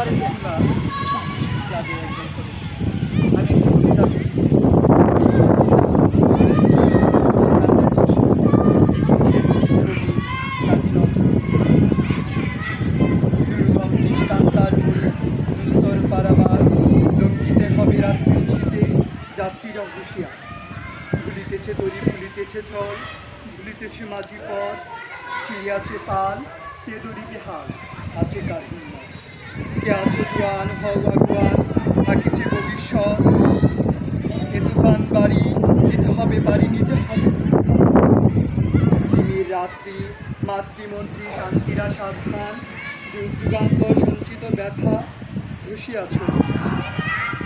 কিংবা ক্লাবের একজন সদস্য। আমি একটু কবিতা বলি। দুর্গম নিতান্তার মোড়ে দুস্তর পারাবার লঙ্ঘিতে হবে রাত্রি শীতে যাত্রীরা হুঁশিয়ার। ভুলিতেছে তরি ভুলিতেছে ছল ভুলিতেছে মাঝি পথ ছিড়িয়াছে পাল কে দড়িবে হাল আছে কাহিনী কে আছে জোয়ান হও আগুয়ান থাকিছে ভবিষ্যৎ এ তুফান বাড়ি নিতে হবে বাড়ি নিতে হবে। তিমির রাত্রি মাতৃমন্ত্রী শান্তিরা সাবধান যুগ যুগান্তর সঞ্চিত ব্যথা রুশিয়াছ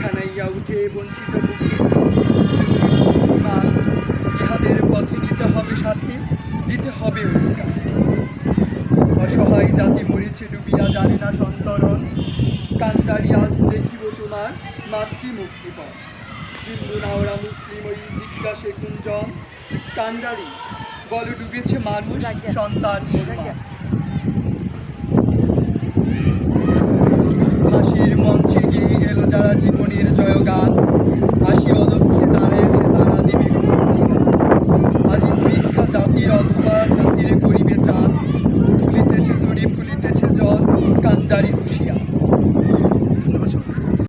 খানাইয়া উঠে বঞ্চিত বুকে বঞ্চিত অভিমান ইহাদের পথে নিতে হবে সাথে দিতে হবে অধিকার। অসহায় জাতি মরিছে ডুবিয়া জানে না সন্তরণ কান্ডারি আজ দেখিব তোমার মাতৃমুক্তিপণ। হিন্দু নাওরা মুসলিম ওই জিজ্ঞাসে কুঞ্জন কান্ডারি বল ডুবেছে মানুষ সন্তান হাসির মঞ্চে গেয়ে গেল যারা জীবনের জয়গান হাসি অলক্ষ্যে দাঁড়িয়েছে তারা দেবী আজি পরীক্ষা জাতির অধ